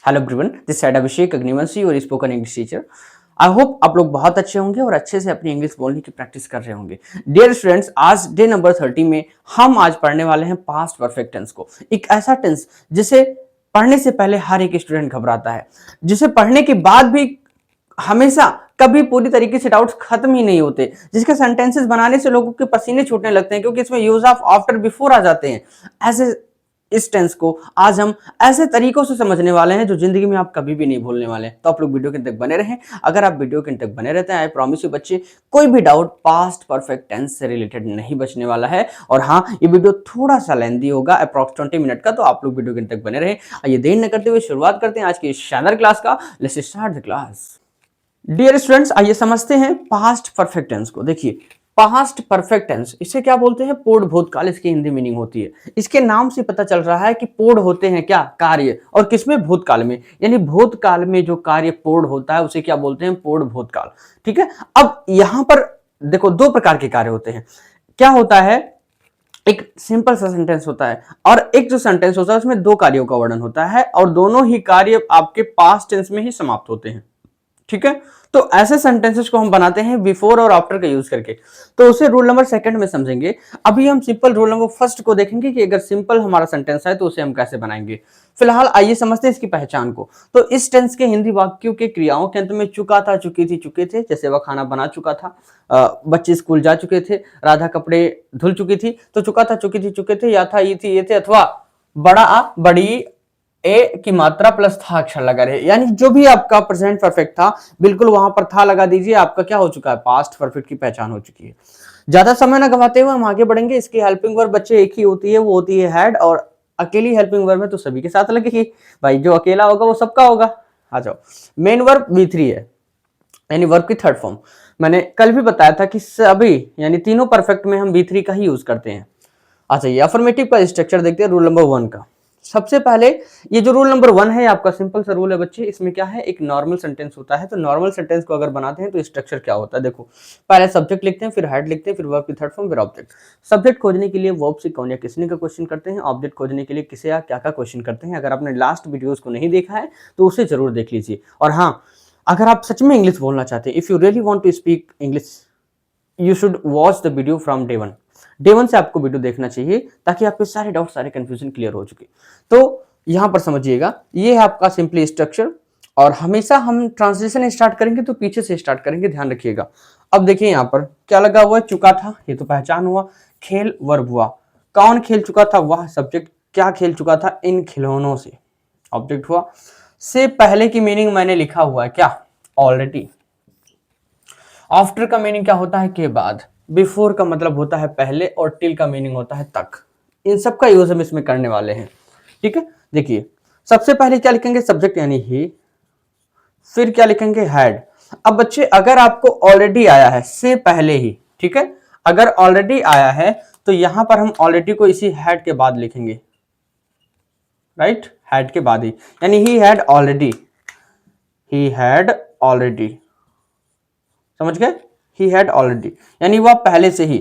Hello everyone, this side अभिषेक अग्निवंशी और spoken English teacher. I hope आप लोग बहुत अच्छे होंगे और अच्छे से अपनी इंग्लिश बोलने की प्रैक्टिस कर रहे होंगे। डियर स्टूडेंट्स, आज डे नंबर 30 में हम आज पढ़ने वाले हैं पास्ट परफेक्ट टेंस को। एक ऐसा टेंस जिसे पढ़ने से पहले हर एक स्टूडेंट घबराता है, जिसे पढ़ने के बाद भी हमेशा कभी पूरी तरीके से डाउट्स खत्म ही नहीं होते, जिसके सेंटेंसेस बनाने से लोगों के पसीने छूटने लगते हैं क्योंकि इसमें यूज ऑफ आफ्टर बिफोर आ जाते हैं। ऐसे इस टेंस को आज हम ऐसे तरीकों से समझने वाले हैं जो जिंदगी में आप कभी भी नहीं भूलने वाले हैं। तो आप लोग वीडियो के अंत तक बने रहें। अगर आप वीडियो के अंत तक बने रहते हैं, आई प्रॉमिस यू बच्चे, कोई भी डाउट पास्ट परफेक्ट टेंस से रिलेटेड नहीं बचने वाला है। और हाँ, ये वीडियो थोड़ा सा लेंथी होगा, अप्रॉक्स 20 मिनट का, तो आप लोग वीडियो के अंत तक बने रहें। आइए देर न करते हुए शुरुआत करते हैं आज की शानदार क्लास का। Let's start the class. Dear students, आइए समझते हैं पास्ट परफेक्ट टेंस को। देखिए, पास्ट परफेक्ट टेंस इसे क्या बोलते हैं? पूर्ण भूतकाल इसकी हिंदी मीनिंग होती है। इसके नाम से पता चल रहा है कि पूर्ण होते हैं क्या? कार्य। और किसमें? भूतकाल में। यानी भूतकाल में जो कार्य पूर्ण होता है उसे क्या बोलते हैं? पूर्ण भूतकाल। ठीक है। अब यहां पर देखो, दो प्रकार के कार्य होते हैं। क्या होता है? एक सिंपल सा सेंटेंस होता है और एक जो सेंटेंस होता है उसमें दो कार्यों का वर्णन होता है और दोनों ही कार्य आपके पास्ट टेंस में ही समाप्त होते हैं। ठीक है। तो ऐसे सेंटेंसेस को हम बनाते हैं बिफोर और आफ्टर का यूज करके। तो उसे रूल नंबर सेकंड में समझेंगे। अभी हम सिंपल रूल नंबर फर्स्ट को देखेंगे कि अगर सिंपल हमारा सेंटेंस है तो उसे हम कैसे बनाएंगे। फिलहाल आइए समझते हैं इसकी पहचान को। तो इस टेंस के हिंदी वाक्यों के क्रियाओं के अंत में चुका था, चुकी थी, चुके थे, जैसे वह खाना बना चुका था, बच्चे स्कूल जा चुके थे, राधा कपड़े धुल चुकी थी। तो चुका था, चुकी थी, चुके थे, या था, ये थी, ये थे, अथवा बड़ा आ, बड़ी ए की मात्रा प्लस था अक्षर लगा रहे। यानी जो भी आपका प्रेजेंट परफेक्ट था, बिल्कुल वहां पर था लगा दीजिए, आपका क्या हो चुका है? पास्ट परफेक्ट की पहचान हो चुकी है। ज्यादा समय ना गवाते हुए हम आगे बढ़ेंगे। इसकी हेल्पिंग वर्ब बच्चे एक ही होती है, वो होती है हैड। और अकेली हेल्पिंग वर्ब है तो सभी के साथ लगेगी भाई, जो अकेला होगा वो सबका होगा। आ जाओ। मेन वर्ब V3 है, यानी वर्ब की थर्ड फॉर्म। मैंने कल भी बताया था कि सभी यानी तीनों परफेक्ट में हम V3 का ही यूज करते हैं। अच्छा, ये अफर्मेटिव का स्ट्रक्चर देखते हैं रूल नंबर 1 का। सबसे पहले ये जो रूल नंबर 1 है आपका सिंपल सा रूल है बच्चे। इसमें क्या है? एक नॉर्मल सेंटेंस होता है। तो नॉर्मल सेंटेंस को अगर बनाते हैं तो स्ट्रक्चर क्या होता है? देखो, पहले सब्जेक्ट लिखते हैं, फिर हेड लिखते हैं, फिर वर्ब की थर्ड फॉर्म, फिर ऑब्जेक्ट। सब्जेक्ट खोजने के लिए वर्ब से कौन या किसने का क्वेश्चन करते हैं। ऑब्जेक्ट खोजने के लिए किसे या क्या का क्वेश्चन करते हैं। अगर आपने लास्ट वीडियोस को नहीं देखा है तो उसे जरूर देख लीजिए। और हाँ, अगर आप सच में इंग्लिश बोलना चाहते हैं, if you really want to speak English, you should watch the video from day 1। Day 1 से आपको वीडियो देखना चाहिए ताकि आपके सारे डाउट, सारे कंफ्यूजन क्लियर हो चुके। तो यहां पर समझिएगा, ये है आपका सिंपली स्ट्रक्चर। और हमेशा हम ट्रांसलेशन स्टार्ट करेंगे तो पीछे से स्टार्ट करेंगे, ध्यान रखिएगा। अब देखिए यहां पर क्या लगा हुआ है? चुका था, ये तो पहचान हुआ। खेल वर्ब हुआ। कौन खेल चुका था? वह सब्जेक्ट। क्या खेल चुका था? इन खिलौनों से, ऑब्जेक्ट हुआ। से पहले की मीनिंग मैंने लिखा हुआ है, क्या? ऑलरेडी। आफ्टर का मीनिंग क्या होता है? के बाद। बिफोर का मतलब होता है पहले और टिल का मीनिंग होता है तक। इन सब का यूज हम इसमें करने वाले हैं। ठीक है। देखिए, सबसे पहले क्या लिखेंगे? सब्जेक्ट यानी ही। फिर क्या लिखेंगे? हैड। अब बच्चे, अगर आपको ऑलरेडी आया है से पहले ही, ठीक है, अगर ऑलरेडी आया है तो यहां पर हम ऑलरेडी को इसी हैड के बाद लिखेंगे। राइट, हैड के बाद ही, यानी he had already. He had already, समझ गए? ही हैड ऑलरेडी यानी वह पहले से ही।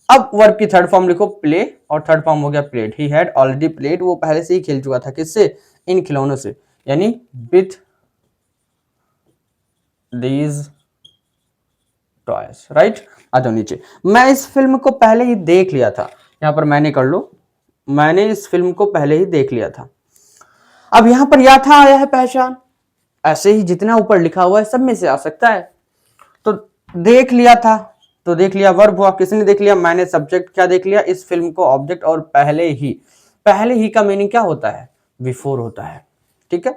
अब वर्ब की थर्ड फॉर्म लिखो, प्ले, और थर्ड फॉर्म हो गया played. He had already played, वो पहले से ही खेल चुका था। किससे? इन खिलौनों से, यानी विथ दीज टॉयज। राइट। आ जाओ नीचे। मैं इस फिल्म को पहले ही देख लिया था। यहां पर मैंने कर लो, मैंने इस फिल्म को पहले ही देख लिया था। अब यहां पर या था आया है पहचान। ऐसे ही जितना ऊपर लिखा हुआ है सब में से आ सकता है। तो देख लिया था, तो देख लिया वर्ब हुआ। किसने देख लिया? मैंने। सब्जेक्ट क्या देख लिया? इस फिल्म को, ऑब्जेक्ट। और पहले ही, पहले ही का मीनिंग क्या होता है? बिफोर होता है। ठीक है।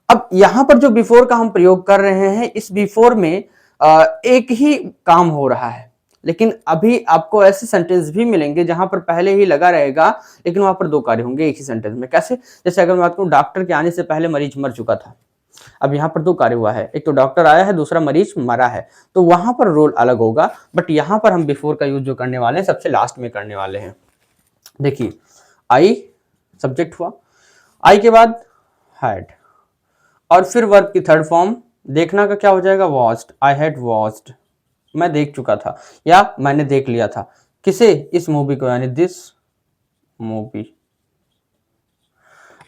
अब यहां पर जो बिफोर का हम प्रयोग कर रहे हैं, इस बिफोर में एक ही काम हो रहा है। लेकिन अभी आपको ऐसे सेंटेंस भी मिलेंगे जहां पर पहले ही लगा रहेगा लेकिन वहां पर दो कार्य होंगे एक ही सेंटेंस में। कैसे? जैसे अगर मैं बात करूं, डॉक्टर के आने से पहले मरीज मर चुका था। अब यहां पर दो कार्य हुआ है, एक तो डॉक्टर आया है, दूसरा मरीज मरा है। तो वहां पर रोल अलग होगा, बट यहां पर हम बिफोर का यूज जो करने वाले हैं सबसे लास्ट में करने वाले हैं। देखिए, आई सब्जेक्ट हुआ, आई के बाद हैड, और फिर वर्ब की थर्ड फॉर्म। देखना का क्या हो जाएगा? वॉच्ड। आई हैड वॉच्ड, मैं देख चुका था या मैंने देख लिया था। किसे? इस मूवी को, यानी this movie.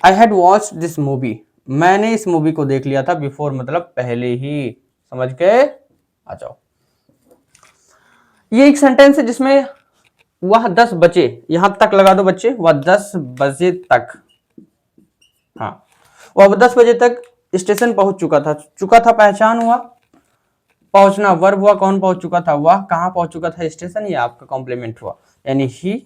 I had watched this movie, मैंने इस मूवी को देख लिया था बिफोर मतलब पहले ही, समझ गए? आ जाओ। ये एक सेंटेंस है जिसमें वह 10 बजे, यहां तक लगा दो बच्चे, वह 10 बजे तक, हाँ वह 10 बजे तक स्टेशन पहुंच चुका था पहचान हुआ, पहुंचना वर्ब हुआ, कौन पहुंच चुका था, वह कहां पहुंच चुका था, स्टेशन, ये आपका कॉम्प्लीमेंट हुआ, यानी ही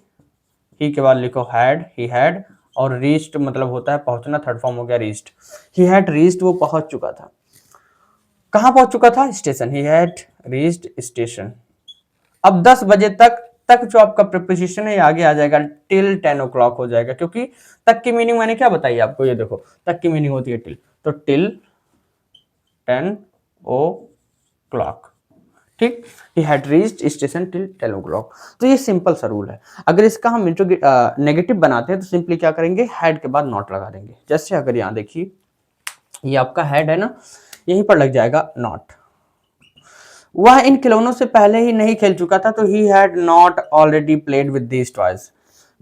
के बाद लिखो हैड, ही हैड, और रीच्ड मतलब होता है पहुंचना, थर्ड फॉर्म हो गया रीच्ड, ही हैड रीच्ड, वो पहुंच चुका था, कहां पहुंच चुका था, station, he had reached station. अब 10 बजे तक जो आपका प्रिपोजिशन है ये आगे आ जाएगा, टिल 10 ओ क्लॉक हो जाएगा, क्योंकि तक की मीनिंग मैंने क्या बताई आपको, ये देखो तक की मीनिंग होती है टिल, तो टिल 10 ओ क्लॉक, ठीक, he had reached station till 10 o'clock. तो ये सिंपल सा रूल है। अगर इसका हम नेगेटिव बनाते हैं तो सिंपली क्या करेंगे, हैड के बाद नॉट लगा देंगे। जैसे अगर यहाँ देखिए ये आपका हैड है ना, यहीं पर लग जाएगा नॉट। वह इन खिलौनों से पहले ही नहीं खेल चुका था, तो ही had not already played with these toys.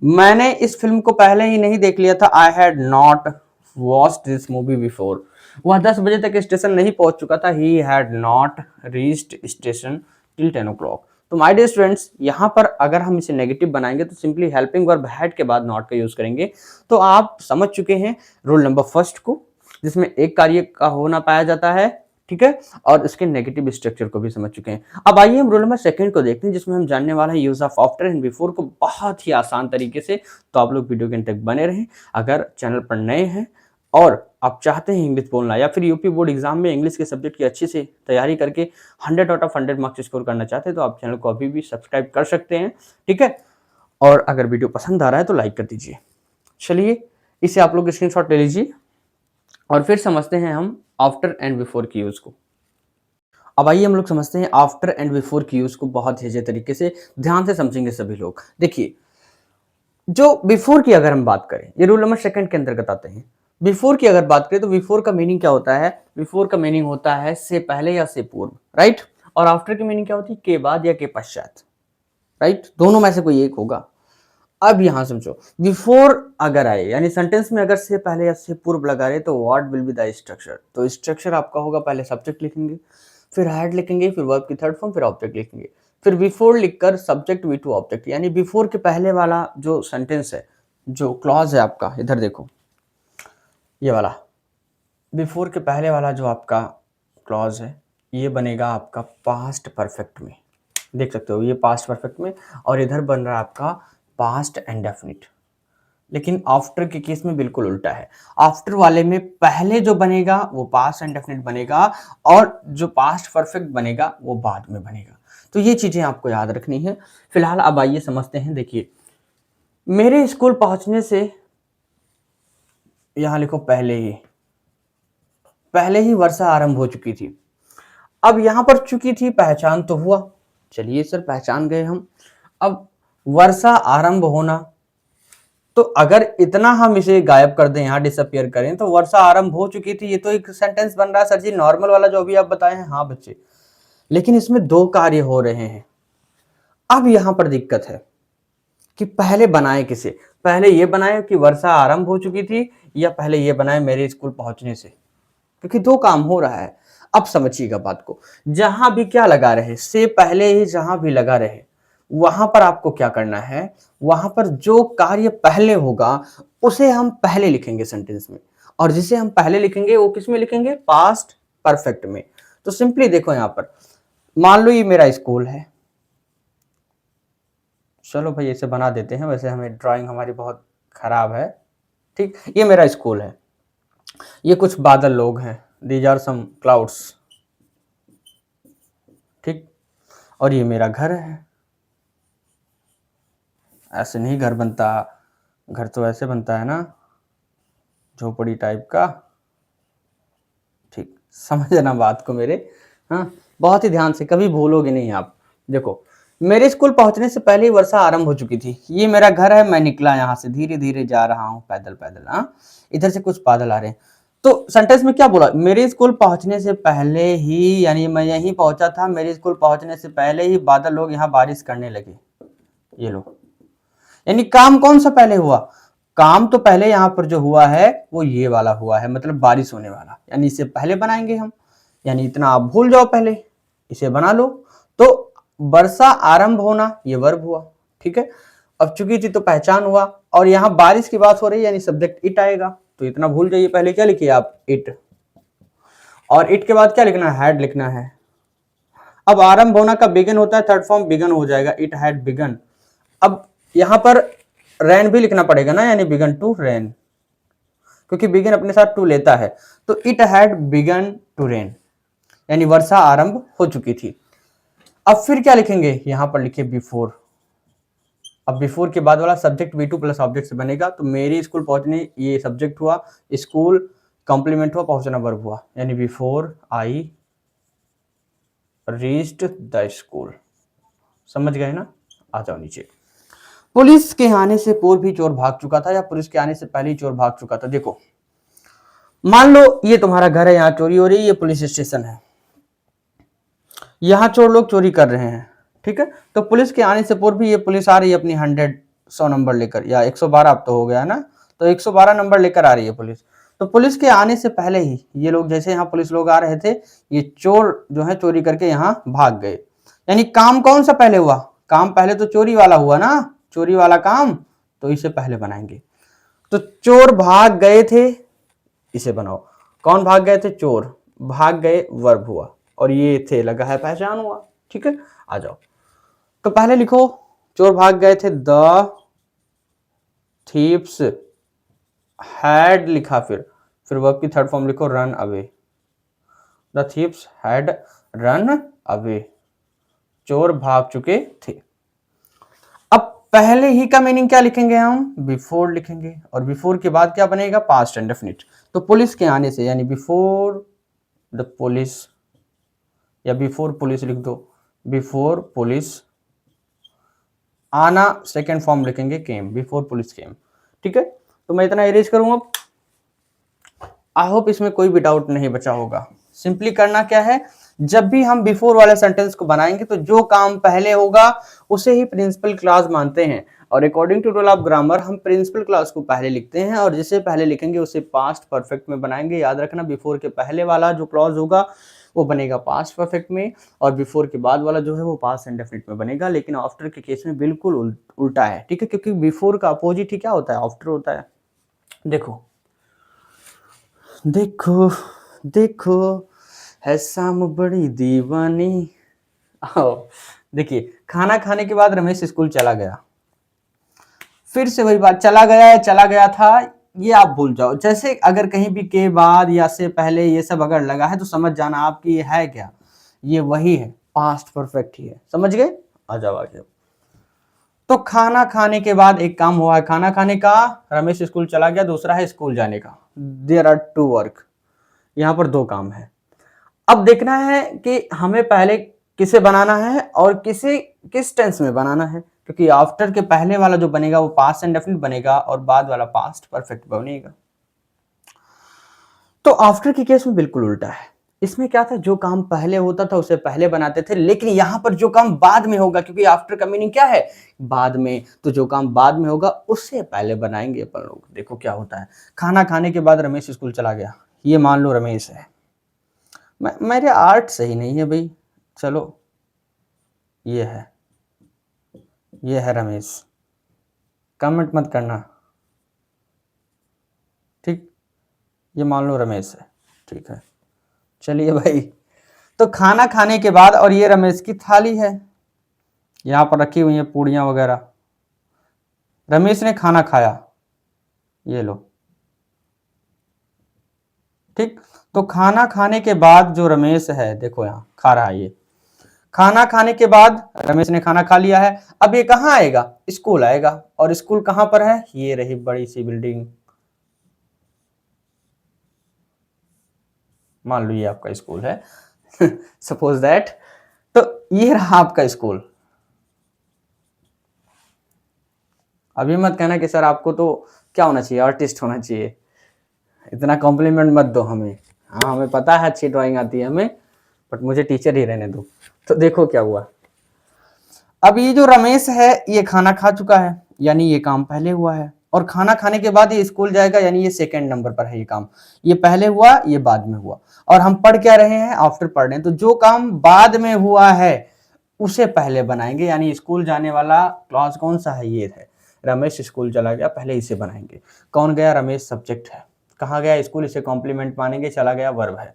मैंने इस फिल्म को पहले ही नहीं देख लिया था, I had not watched this movie before. वह 10 बजे तक स्टेशन नहीं पहुंच चुका था, he had not reached station till 10 o'clock. तो माय डियर स्टूडेंट्स, यहाँ पर अगर हम इसे नेगेटिव बनाएंगे तो सिंपली हेल्पिंग वर्ब हैड के बाद नॉट का यूज करेंगे। तो आप समझ चुके हैं रूल नंबर फर्स्ट को, जिसमें एक कार्य का होना पाया जाता है, ठीक है, और इसके नेगेटिव स्ट्रक्चर को भी समझ चुके हैं। अब आइए हम रूल नंबर सेकंड को देखते हैं, जिसमें हम जानने वाले हैं use of after and before को बहुत ही आसान तरीके से। तो आप लोग वीडियो के अंत तक बने रहें। अगर चैनल पर नए हैं और आप चाहते हैं इंग्लिश बोलना या फिर यूपी बोर्ड एग्जाम में इंग्लिश के सब्जेक्ट की अच्छी से तैयारी करके 100 आउट ऑफ 100 मार्क्स स्कोर करना चाहते हैं, तो आप चैनल को अभी भी सब्सक्राइब कर सकते हैं, ठीक है। और अगर वीडियो पसंद आ रहा है तो लाइक कर दीजिए। चलिए इसे आप लोग स्क्रीनशॉट ले लीजिए और फिर समझते हैं हम आफ्टर एंड बिफोर की यूज को। अब आइए हम लोग समझते हैं आफ्टर एंड बिफोर की यूज को बहुत ही अच्छे तरीके से, ध्यान से समझेंगे सभी लोग। देखिए जो बिफोर की अगर हम बात करें, ये रूल नंबर सेकंड के अंतर्गत आते हैं। बिफोर की अगर बात करें तो बिफोर का मीनिंग क्या होता है, बिफोर का मीनिंग होता है से पहले या से पूर्व, राइट। और आफ्टर की मीनिंग क्या होती है, के बाद या के पश्चात, राइट, दोनों में से कोई एक होगा। अब यहां समझो, बिफोर अगर आए यानी सेंटेंस में अगर से पहले या से पूर्व लगा रहे तो what will be the structure, तो स्ट्रक्चर आपका होगा पहले सब्जेक्ट लिखेंगे, फिर हैड लिखेंगे, फिर वर्ब की थर्ड फॉर्म, फिर ऑब्जेक्ट लिखेंगे, फिर बिफोर लिखकर सब्जेक्ट वी टू ऑब्जेक्ट, यानी बिफोर के पहले वाला जो सेंटेंस है, जो क्लॉज है आपका, इधर देखो ये वाला, बिफोर के पहले वाला जो आपका क्लॉज है ये बनेगा आपका पास्ट परफेक्ट में, देख सकते हो ये पास्ट परफेक्ट में, और इधर बन रहा है आपका पास्ट इंडेफिनिट। लेकिन आफ्टर के केस में बिल्कुल उल्टा है, आफ्टर वाले में पहले जो बनेगा वो पास्ट इंडेफिनिट बनेगा और जो पास्ट परफेक्ट बनेगा वो बाद में बनेगा। तो ये चीजें आपको याद रखनी है। फिलहाल अब आइए समझते हैं। देखिए मेरे स्कूल पहुंचने से, यहां लिखो पहले ही वर्षा आरंभ हो चुकी थी। अब यहां पर चुकी थी, पहचान तो हुआ, चलिए सर पहचान गए हम। अब वर्षा आरंभ होना, तो अगर इतना हम इसे गायब कर दें, यहाँ डिसअपियर करें, तो वर्षा आरंभ हो चुकी थी, ये तो एक सेंटेंस बन रहा है सर जी नॉर्मल वाला जो अभी आप बताए हैं। हाँ बच्चे, लेकिन इसमें दो कार्य हो रहे हैं। अब यहां पर दिक्कत है कि पहले बनाए किसे, पहले ये बनाए कि वर्षा आरंभ हो चुकी थी, या पहले ये बनाए मेरे स्कूल पहुंचने से, क्योंकि दो काम हो रहा है। अब समझिएगा बात को, जहां भी क्या लगा रहे, से पहले ही जहां भी लगा रहे, वहां पर आपको क्या करना है, वहां पर जो कार्य पहले होगा उसे हम पहले लिखेंगे सेंटेंस में, और जिसे हम पहले लिखेंगे वो किस में लिखेंगे, पास्ट परफेक्ट में। तो सिंपली देखो यहां पर, मान लो ये मेरा स्कूल है, चलो भाई इसे बना देते हैं, वैसे हमें ड्राइंग हमारी बहुत खराब है, ठीक। ये मेरा स्कूल है, ये कुछ बादल लोग हैं, दीज आर सम क्लाउड्स, ठीक, और ये मेरा घर है। ऐसे नहीं घर बनता, घर तो ऐसे बनता है ना, झोपड़ी टाइप का, ठीक, समझना बात को मेरे, हाँ बहुत ही ध्यान से, कभी भूलोगे नहीं आप। देखो मेरे स्कूल पहुंचने से पहले ही वर्षा आरंभ हो चुकी थी, ये मेरा घर है, मैं निकला यहाँ से, धीरे धीरे जा रहा हूँ पैदल पैदल, हाँ इधर से कुछ बादल आ रहे हैं। तो सेंटेंस में क्या बोला, मेरे स्कूल पहुंचने से पहले ही, यानी मैं यहीं पहुंचा था, मेरे स्कूल पहुंचने से पहले ही बादल लोग यहाँ बारिश करने लगे। ये लो, यानी काम कौन सा पहले हुआ, काम तो पहले यहाँ पर जो हुआ है वो ये वाला हुआ है, मतलब बारिश होने वाला, यानी इसे पहले बनाएंगे हम, यानी इतना आप भूल जाओ, पहले इसे बना लो। तो वर्षा आरंभ होना ये वर्ब हुआ, ठीक है। अब चुकी थी तो पहचान हुआ, और यहाँ बारिश की बात हो रही है यानी सब्जेक्ट इट आएगा, तो इतना भूल जाइए। पहले क्या लिखिए आप, इट, और इट के बाद क्या लिखना है, हैड लिखना है। अब आरंभ होना का बिगन होता है, थर्ड फॉर्म बिगन हो जाएगा, इट हैड बिगन। अब यहां पर रैन भी लिखना पड़ेगा ना, यानी बिगन टू रेन, क्योंकि बिगन अपने साथ टू लेता है। तो it had begun to rain, यानी वर्षा आरंभ हो चुकी थी। अब फिर क्या लिखेंगे, यहां पर लिखिए बिफोर। अब बिफोर के बाद वाला सब्जेक्ट V2 प्लस ऑब्जेक्ट से बनेगा, तो मेरी स्कूल पहुंचने, ये सब्जेक्ट हुआ, स्कूल कॉम्प्लीमेंट हुआ, पहुंचना वर्ब हुआ, यानी before I reached the school. समझ गए ना, आ जाओ नीचे। पुलिस के आने से पूर्व भी चोर भाग चुका था, या पुलिस के आने से पहले ही चोर भाग चुका था। देखो, मान लो ये तुम्हारा घर है, यहाँ चोरी हो रही है, ये पुलिस स्टेशन है, यहाँ चोर लोग चोरी कर रहे हैं, ठीक है। तो पुलिस के आने से पूर्व भी ये पुलिस आ रही है अपनी 100 नंबर लेकर, या 112 अब तो हो गया ना, तो 112 नंबर लेकर आ रही है पुलिस। तो पुलिस के आने से पहले ही ये लोग, जैसे यहाँ पुलिस लोग आ रहे थे, ये चोर जो है चोरी करके यहाँ भाग गए। यानी काम कौन सा पहले हुआ, काम पहले तो चोरी वाला हुआ ना, चोरी वाला काम, तो इसे पहले बनाएंगे। तो चोर भाग गए थे, इसे बनाओ। कौन भाग गए थे, चोर भाग गए, वर्ब हुआ, और ये थे लगा है पहचान हुआ, ठीक है। आ जाओ, तो पहले लिखो, चोर भाग गए थे, द थीव्स हैड लिखा, फिर वर्ब की थर्ड फॉर्म लिखो, run away. The thieves had run away, चोर भाग चुके थे। अब पहले ही का मीनिंग क्या लिखेंगे हम, बिफोर लिखेंगे, और बिफोर के बाद क्या बनेगा, पास्ट इंडेफिनिट। तो पुलिस के आने से, यानी बिफोर द पुलिस, या बिफोर पुलिस लिख दो, बिफोर पुलिस, आना सेकेंड फॉर्म लिखेंगे, केम, बिफोर पुलिस केम, ठीक है। तो मैं इतना इरेज करूंगा, आई होप इसमें कोई भी डाउट नहीं बचा होगा। सिंपली करना क्या है, जब भी हम बिफोर वाले सेंटेंस को बनाएंगे तो जो काम पहले होगा उसे ही प्रिंसिपल क्लास मानते हैं, और according to rule of grammar हम प्रिंसिपल क्लास को पहले लिखते हैं, और जिसे पहले लिखेंगे उसे पास्ट परफेक्ट में बनाएंगे। याद रखना, बिफोर के पहले वाला जो क्लॉज होगा वो बनेगा पास्ट परफेक्ट में, और बिफोर के बाद वाला जो है वो पास्ट इंडेफिनिट में बनेगा। लेकिन आफ्टर के केस में बिल्कुल उल्टा है, ठीक है, क्योंकि बिफोर का अपोजिट ही क्या होता है, आफ्टर होता है। देखो देखो देखो है शाम बड़ी दीवानी। आओ देखिए, खाना खाने के बाद रमेश स्कूल चला गया। फिर से वही बात, चला गया है, चला गया था, ये आप भूल जाओ। जैसे अगर कहीं भी के बाद या से पहले ये सब अगर लगा है तो समझ जाना आपकी ये है क्या, ये वही है, पास्ट परफेक्ट ही है। समझ गए, आ जाओ आगे। तो खाना खाने के बाद एक काम हुआ है, खाना खाने का, रमेश स्कूल चला गया, दूसरा है स्कूल जाने का। देयर आर टू वर्क, यहाँ पर दो काम है। अब देखना है कि हमें पहले किसे बनाना है और किसे किस टेंस में बनाना है, क्योंकि आफ्टर के पहले वाला जो बनेगा वो पास्ट इंडेफिनिट बनेगा, और बाद वाला पास्ट परफेक्ट बनेगा। तो आफ्टर के केस में बिल्कुल उल्टा है। इसमें क्या था, जो काम पहले होता था उसे पहले बनाते थे, लेकिन यहां पर जो काम बाद में होगा, क्योंकि आफ्टर का मीनिंग क्या है, बाद में, तो जो काम बाद में होगा उससे पहले बनाएंगे अपन लोग। देखो क्या होता है, खाना खाने के बाद रमेश स्कूल चला गया, ये मान लो रमेश है, मेरे आर्ट सही नहीं है भाई, चलो ये है रमेश, कमेंट मत करना, ठीक, ये मान लो रमेश है, ठीक है। चलिए भाई, तो खाना खाने के बाद, और ये रमेश की थाली है, यहाँ पर रखी हुई है पूड़ियाँ वगैरह, रमेश ने खाना खाया, ये लो, ठीक। तो खाना खाने के बाद जो रमेश है, देखो यहाँ खा रहा है, ये खाना खाने के बाद रमेश ने खाना खा लिया है। अब ये कहाँ आएगा, स्कूल आएगा, और स्कूल कहाँ पर है, ये रही बड़ी सी बिल्डिंग, मान लो ये आपका स्कूल है सपोज दैट, तो ये रहा आपका स्कूल। अभी मत कहना कि सर आपको तो क्या होना चाहिए, आर्टिस्ट होना चाहिए, इतना कॉम्प्लीमेंट मत दो हमें। हाँ हमें पता है अच्छी ड्राइंग आती है हमें, बट मुझे टीचर ही रहने दो। तो देखो क्या हुआ, अब ये जो रमेश है ये खाना खा चुका है, यानी ये काम पहले हुआ है, और खाना खाने के बाद ये स्कूल जाएगा, यानी ये सेकंड नंबर पर है ये काम। ये पहले हुआ, ये बाद में हुआ। और हम पढ़ क्या रहे हैं, आफ्टर पढ़ रहे हैं। तो जो काम बाद में हुआ है उसे पहले बनाएंगे, यानी स्कूल जाने वाला क्लॉज कौन सा है, ये है। रमेश स्कूल चला गया, पहले इसे बनाएंगे। कौन गया, रमेश सब्जेक्ट है। कहाँ गया, स्कूल, इसे कॉम्प्लीमेंट मानेंगे, चला गया वर्ब है।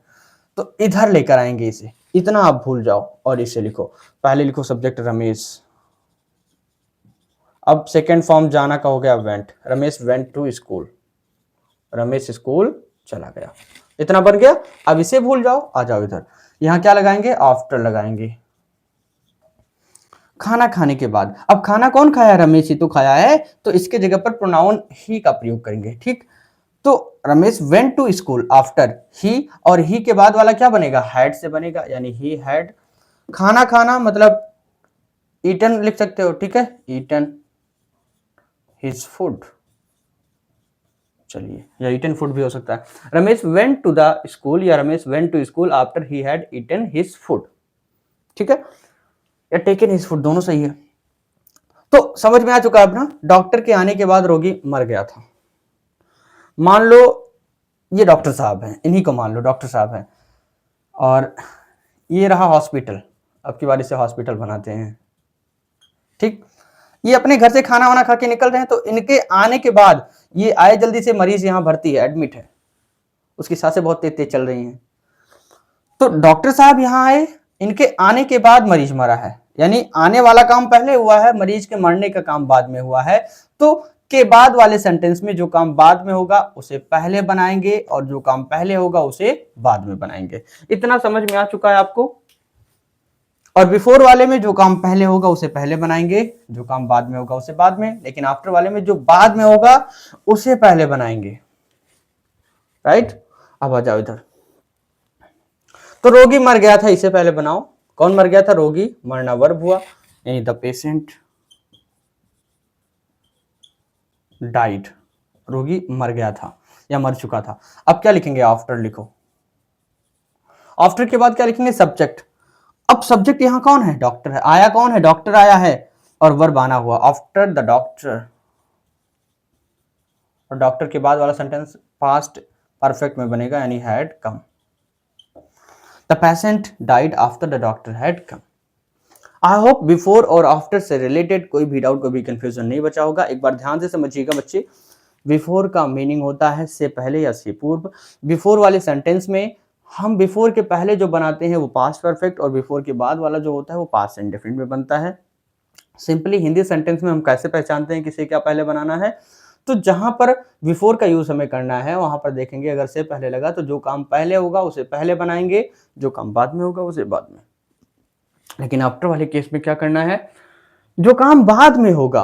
तो इधर लेकर आएंगे इसे, इतना आप भूल जाओ और इसे लिखो। पहले लिखो सब्जेक्ट रमेश, अब सेकेंड फॉर्म जाना का हो गया went, Ramesh went to school, Ramesh school चला गया। इतना बन गया। अब इसे भूल जाओ, आ जाओ इधर। यहां क्या लगाएंगे, आफ्टर लगाएंगे। खाना खाने के बाद, अब खाना कौन खाया, रमेश ही तो खाया है, तो इसके जगह पर प्रोनाउन ही का प्रयोग करेंगे। ठीक, तो Ramesh went to school after he, और ही के बाद वाला क्या बनेगा, हैड से बनेगा, यानी ही हैड। खाना खाना मतलब ईटन लिख सकते हो, ठीक है, ईटन हिज फूड, चलिए, या ईटन फूड भी हो सकता है। Ramesh went to the school, या Ramesh went to school after he had eaten his food, ठीक है, या टेकन हिज फूड, दोनों सही है। तो समझ में आ चुका है अपना। डॉक्टर के आने के बाद रोगी मर गया था। मान लो ये डॉक्टर साहब हैं, इन्हीं को मान लो डॉक्टर साहब हैं, और ये रहा हॉस्पिटल। अब की बार इसे हॉस्पिटल बनाते हैं। ठीक, ये अपने घर से खाना वाना खा के निकल रहे हैं, तो इनके आने के बाद ये आए जल्दी से, मरीज यहाँ भर्ती है, एडमिट है, उसकी सांसें बहुत तेज तेज चल रही हैं। तो डॉक्टर साहब यहाँ आए, इनके आने के बाद मरीज मरा है, यानी आने वाला काम पहले हुआ है, मरीज के मरने का काम बाद में हुआ है। तो के बाद वाले सेंटेंस में जो काम बाद में होगा उसे पहले बनाएंगे, और जो काम पहले होगा उसे बाद में बनाएंगे। इतना समझ में आ चुका है आपको। और बिफोर वाले में जो काम पहले होगा उसे पहले बनाएंगे, जो काम बाद में होगा उसे बाद में, लेकिन आफ्टर वाले में जो बाद में होगा उसे पहले बनाएंगे। राइट, अब आ जाओ इधर। तो रोगी मर गया था, इसे पहले बनाओ। कौन मर गया था, रोगी, मरना वर्ब हुआ, यानी द पेशेंट डाइड, रोगी मर गया था या मर चुका था। अब क्या लिखेंगे, आफ्टर लिखो। आफ्टर के बाद क्या लिखेंगे, सब्जेक्ट। अब सब्जेक्ट यहां कौन है, डॉक्टर है। आया कौन है, डॉक्टर आया है, और वर्ब आना हुआ, आफ्टर द डॉक्टर। और डॉक्टर के बाद वाला सेंटेंस पास्ट परफेक्ट में बनेगा, यानी had come. The patient died after the doctor had come. I hope before और आफ्टर से रिलेटेड कोई भी डाउट, कोई भी कंफ्यूजन नहीं बचा होगा। एक बार ध्यान से समझिएगा बच्चे। बिफोर का मीनिंग होता है से पहले या से पूर्व। बिफोर वाले सेंटेंस में हम बिफोर के पहले जो बनाते हैं वो पास्ट परफेक्ट, और बिफोर के बाद वाला जो होता है वो पास्ट इंडेफिनिट में बनता है। सिंपली हिंदी सेंटेंस में हम कैसे पहचानते हैं किसे क्या पहले बनाना है, तो जहां पर बिफोर का यूज हमें करना है वहां पर देखेंगे, अगर से पहले लगा तो जो काम पहले होगा उसे पहले बनाएंगे, जो काम बाद में होगा उसे बाद में। लेकिन आफ्टर वाले केस में क्या करना है, जो काम बाद में होगा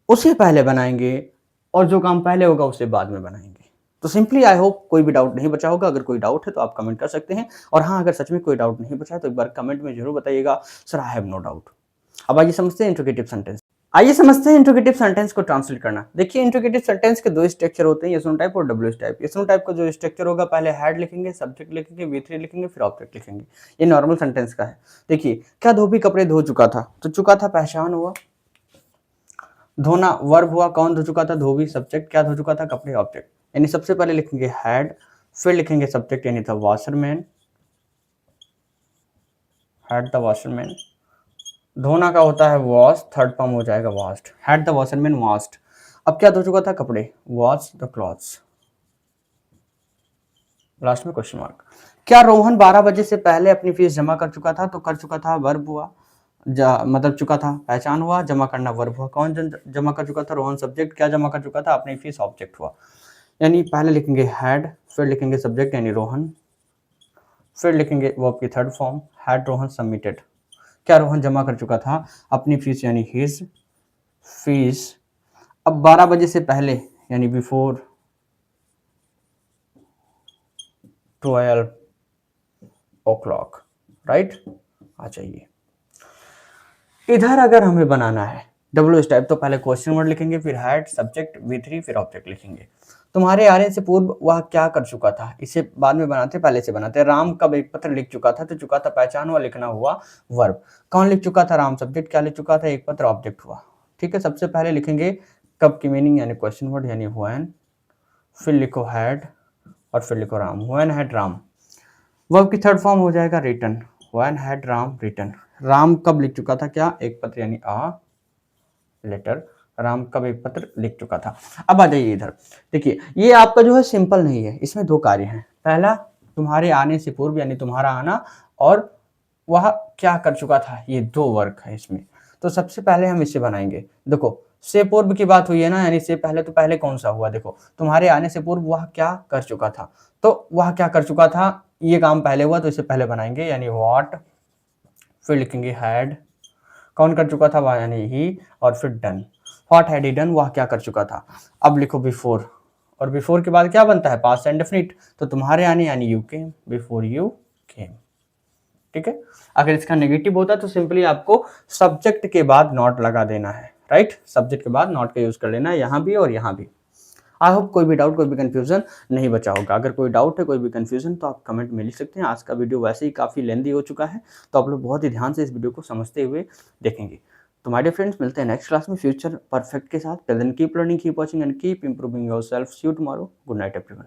उसे पहले बनाएंगे, और जो काम पहले होगा उसे बाद में बनाएंगे। तो सिंपली आई होप कोई भी डाउट नहीं बचा होगा। अगर कोई डाउट है तो आप कमेंट कर सकते हैं, और हाँ, अगर सच में कोई डाउट नहीं बचा है तो एक बार कमेंट में जरूर बताइएगा, sir I have no doubt. अब आइए समझते हैं इंट्रोगेटिव सेंटेंस। आइए समझते हैं इंट्रोगेटिव सेंटेंस को ट्रांसलेट करना। देखिए, इंट्रोगेटिव सेंटेंस के दो स्ट्रक्चर होते हैं, यस नो टाइप और W type. Yes no type का जो स्ट्रक्चर होगा, पहले हैड लिखेंगे, सब्जेक्ट लिखेंगे, V3 लिखेंगे, फिर ऑब्जेक्ट लिखेंगे। ये नॉर्मल सेंटेंस का है। देखिए, क्या धोबी कपड़े धो चुका था, तो चुका था पहचान हुआ, धोना वर्ब हुआ, कौन धो चुका था, धोबी सब्जेक्ट, क्या धो चुका था, कपड़े ऑब्जेक्ट। यानी सबसे पहले लिखेंगे हैड, फिर लिखेंगे सब्जेक्ट यानी the washerman, had the washerman. धोना का होता है वॉश, थर्ड फॉर्म हो जाएगा washed, had the washerman washed. अब क्या धो चुका था, कपड़े, वॉश द क्लॉथ्स, लास्ट में क्वेश्चन मार्क। क्या रोहन 12 बजे से पहले अपनी फीस जमा कर चुका था, तो कर चुका था वर्ब हुआ, मतलब चुका था पहचान हुआ, जमा करना वर्ब हुआ, कौन जमा कर चुका था, रोहन सब्जेक्ट, क्या जमा कर चुका था, अपनी फीस ऑब्जेक्ट हुआ। यानी पहले लिखेंगे हैड, फिर लिखेंगे सब्जेक्ट यानी रोहन, फिर लिखेंगे वर्ब की third form, had Rohan submitted, क्या रोहन जमा कर चुका था अपनी फीस यानी हिज फीस। अब 12 बजे से पहले यानी बिफोर 12 o'clock, राइट। आ जाइए इधर, अगर हमें बनाना है डब्ल्यू टाइप तो पहले क्वेश्चन वर्ड लिखेंगे, फिर हैड, सब्जेक्ट, V3, फिर ऑब्जेक्ट लिखेंगे। तुम्हारे आने से पूर्व वह क्या कर चुका था, इसे बाद में बनाते, पहले से बनाते। राम कब एक पत्र लिख चुका था, तो चुका था पहचान हुआ, लिखना हुआ वर्ब। कौन लिख चुका था, राम सब्जेक्ट, क्या लिख चुका था, एक पत्र ऑब्जेक्ट हुआ। ठीक है, सबसे पहले लिखेंगे कब की मीनिंग यानी क्वेश्चन वर्ड यानी व्हेन, फिर लिखो हैड और फिर लिखो Ram, when had Ram. Verb की थर्ड फॉर्म हो जाएगा written, when had Ram written. Ram कब लिख चुका था, क्या, एक पत्र यानी अ लेटर। राम कब एक पत्र लिख चुका था। अब आ जाइए इधर, देखिए ये आपका जो है सिंपल नहीं है, इसमें दो कार्य हैं। पहला, तुम्हारे आने से पूर्व यानी तुम्हारा आना, और वह क्या कर चुका था, ये दो वर्क है इसमें। तो सबसे पहले हम इसे बनाएंगे। देखो से पूर्व की बात हुई है ना, यानी से पहले, तो पहले कौन सा हुआ, देखो तुम्हारे आने से पूर्व वह क्या कर चुका था, तो वह क्या कर चुका था, ये काम पहले हुआ तो इसे पहले बनाएंगे, यानी व्हाट, फिर लिखेंगे हैड, कौन कर चुका था वह यानी ही, और फिर done, what had he done, वह क्या कर चुका था। अब लिखो बिफोर, और बिफोर के बाद क्या बनता है, पास्ट इंडेफिनिट, तो तुम्हारे आने यानी you came, before you came. ठीक है, अगर इसका नेगेटिव होता तो सिंपली आपको सब्जेक्ट के बाद नॉट लगा देना है, राइट, सब्जेक्ट के बाद नॉट का यूज कर लेना है, यहाँ भी और यहाँ भी। आई होप कोई भी डाउट, कोई भी कंफ्यूजन नहीं बचा होगा। अगर कोई डाउट है, कोई भी कंफ्यूजन, तो आप कमेंट में लिख सकते हैं। आज का वीडियो वैसे ही काफ़ी लेंदी हो चुका है, तो आप लोग बहुत ही ध्यान से इस वीडियो को समझते हुए देखेंगे। तो माय डियर फ्रेंड्स, मिलते हैं नेक्स्ट क्लास में फ्यूचर परफेक्ट के साथ। Till then keep learning, keep watching and keep improving yourself. See you tomorrow. Good night everyone.